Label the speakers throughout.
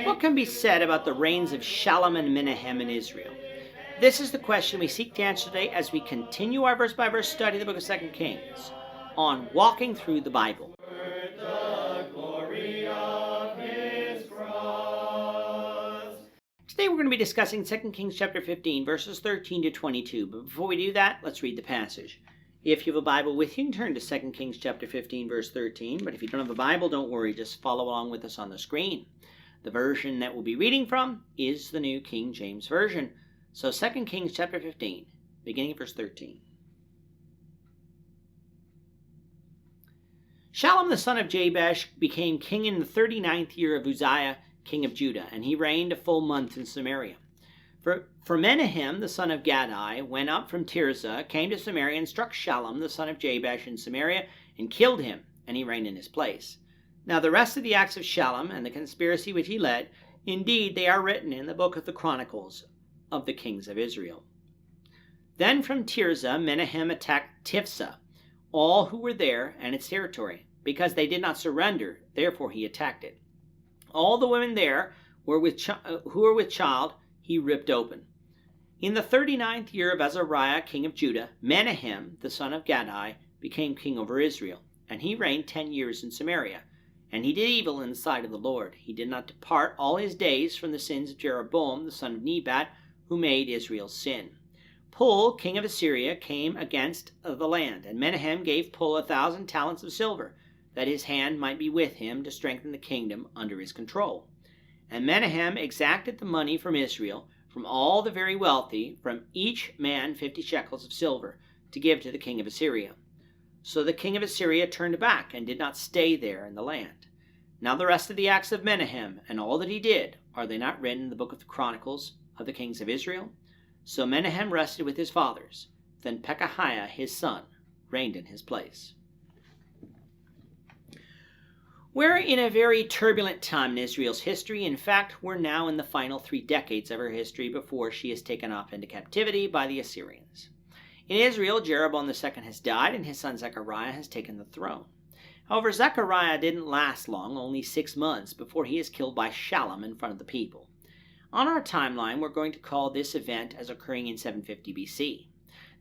Speaker 1: What can be said about the reigns of Shallum and Menahem in Israel? This is the question we seek to answer today as we continue our verse-by-verse study of the book of 2 Kings on Walking Through the Bible. Today we're going to be discussing 2 Kings chapter 15, verses 13 to 22. But before we do that, let's read the passage. If you have a Bible with you, you can turn to 2 Kings chapter 15, verse 13. But if you don't have a Bible, don't worry. Just follow along with us on the screen. The version that we'll be reading from is the New King James Version. So 2 Kings chapter 15, beginning at verse 13. Shallum the son of Jabesh became king in the 39th year of Uzziah, king of Judah, and he reigned a full month in Samaria. For Menahem the son of Gadai went up from Tirzah, came to Samaria, and struck Shallum the son of Jabesh in Samaria, and killed him, and he reigned in his place. Now the rest of the acts of Shallum, and the conspiracy which he led, indeed they are written in the book of the Chronicles of the kings of Israel. Then from Tirzah Menahem attacked Tifsah, all who were there, and its territory, because they did not surrender, therefore he attacked it. All the women there who were with child he ripped open. In the 39th year of Azariah, king of Judah, Menahem, the son of Gadai, became king over Israel, and he reigned 10 years in Samaria. And he did evil in the sight of the Lord. He did not depart all his days from the sins of Jeroboam, the son of Nebat, who made Israel sin. Pul, king of Assyria, came against the land, and Menahem gave Pul 1,000 talents of silver, that his hand might be with him to strengthen the kingdom under his control. And Menahem exacted the money from Israel, from all the very wealthy, from each man 50 shekels of silver, to give to the king of Assyria. So the king of Assyria turned back, and did not stay there in the land. Now the rest of the acts of Menahem, and all that he did, are they not written in the book of the Chronicles of the kings of Israel? So Menahem rested with his fathers. Then Pekahiah his son reigned in his place. We're in a very turbulent time in Israel's history. In fact, we're now in the final 3 decades of her history before she is taken off into captivity by the Assyrians. In Israel, Jeroboam II has died, and his son Zechariah has taken the throne. However, Zechariah didn't last long, only 6 months, before he is killed by Shallum in front of the people. On our timeline, we're going to call this event as occurring in 750 BC.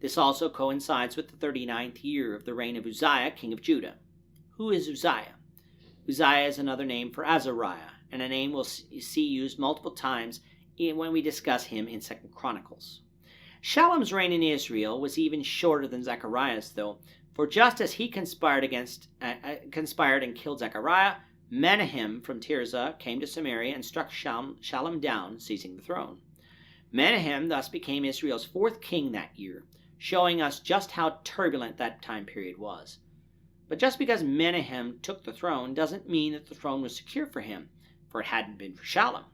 Speaker 1: This also coincides with the 39th year of the reign of Uzziah, king of Judah. Who is Uzziah? Uzziah is another name for Azariah, and a name we'll see used multiple times when we discuss him in 2 Chronicles. Shallum's reign in Israel was even shorter than Zechariah's, though, for just as he conspired and killed Zechariah, Menahem from Tirzah came to Samaria and struck Shallum down, seizing the throne. Menahem thus became Israel's 4th king that year, showing us just how turbulent that time period was. But just because Menahem took the throne doesn't mean that the throne was secure for him, for it hadn't been for Shallum.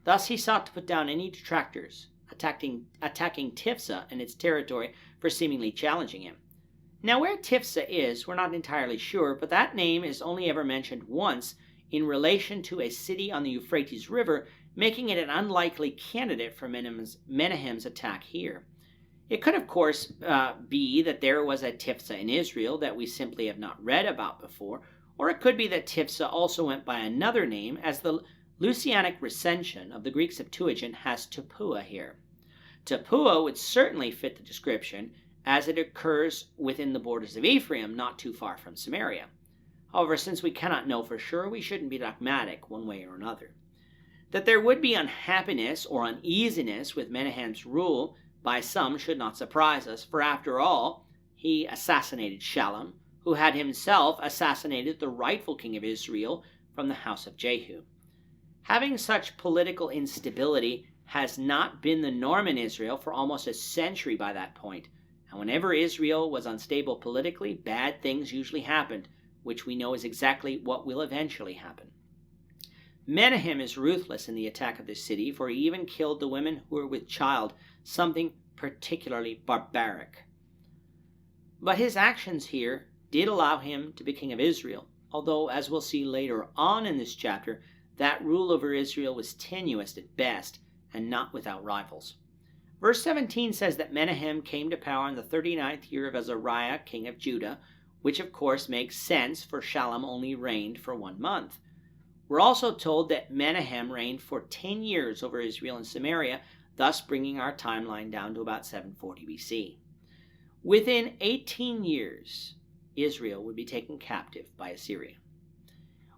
Speaker 1: Thus he sought to put down any detractors, attacking Tifsah and its territory for seemingly challenging him. Now where Tifsah is, we're not entirely sure, but that name is only ever mentioned once in relation to a city on the Euphrates River, making it an unlikely candidate for Menahem's attack here. It could, of course, be that there was a Tifsah in Israel that we simply have not read about before, or it could be that Tifsah also went by another name, as the Lucianic recension of the Greek Septuagint has Tapua here. Tapua would certainly fit the description, as it occurs within the borders of Ephraim, not too far from Samaria. However, since we cannot know for sure, we shouldn't be dogmatic one way or another. That there would be unhappiness or uneasiness with Menahem's rule by some should not surprise us, for after all, he assassinated Shallum, who had himself assassinated the rightful king of Israel from the house of Jehu. Having such political instability has not been the norm in Israel for almost a century by that point, and whenever Israel was unstable politically, bad things usually happened, which we know is exactly what will eventually happen. Menahem is ruthless in the attack of this city, for he even killed the women who were with child, something particularly barbaric. But his actions here did allow him to be king of Israel, although, as we'll see later on in this chapter, that rule over Israel was tenuous at best and not without rivals. Verse 17 says that Menahem came to power in the 39th year of Azariah, king of Judah, which of course makes sense, for Shallum only reigned for 1 month. We're also told that Menahem reigned for 10 years over Israel and Samaria, thus bringing our timeline down to about 740 BC. Within 18 years, Israel would be taken captive by Assyria.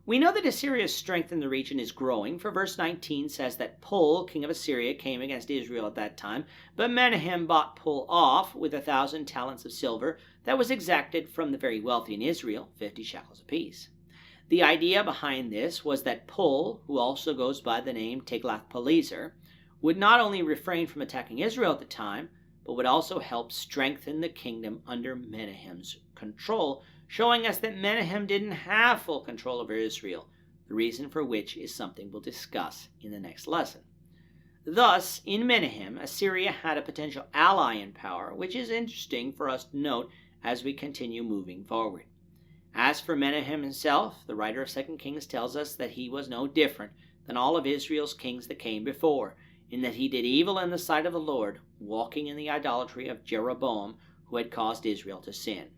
Speaker 1: We know that Assyria's strength in the region is growing, for verse 19 says that Pul, king of Assyria, came against Israel at that time, but Menahem bought Pul off with 1,000 talents of silver that was exacted from the very wealthy in Israel, 50 shekels apiece. The idea behind this was that Pul, who also goes by the name Tiglath-Pileser, would not only refrain from attacking Israel at the time, but would also help strengthen the kingdom under Menahem's control, showing us that Menahem didn't have full control over Israel, the reason for which is something we'll discuss in the next lesson. Thus, in Menahem, Assyria had a potential ally in power, which is interesting for us to note as we continue moving forward. As for Menahem himself, the writer of 2 Kings tells us that he was no different than all of Israel's kings that came before, in that he did evil in the sight of the Lord, walking in the idolatry of Jeroboam, who had caused Israel to sin.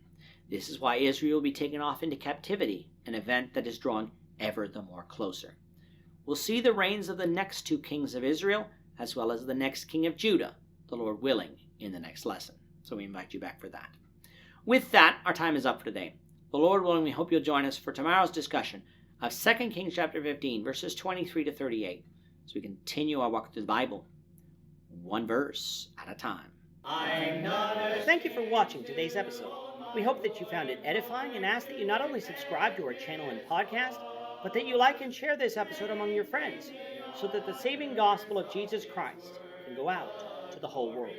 Speaker 1: This is why Israel will be taken off into captivity, an event that is drawing ever the more closer. We'll see the reigns of the next two kings of Israel, as well as the next king of Judah, the Lord willing, in the next lesson. So we invite you back for that. With that, our time is up for today. The Lord willing, we hope you'll join us for tomorrow's discussion of 2 Kings chapter 15, verses 23 to 38, as we continue our walk through the Bible, one verse at a time. Thank you for watching today's episode. We hope that you found it edifying and ask that you not only subscribe to our channel and podcast, but that you like and share this episode among your friends, so that the saving gospel of Jesus Christ can go out to the whole world.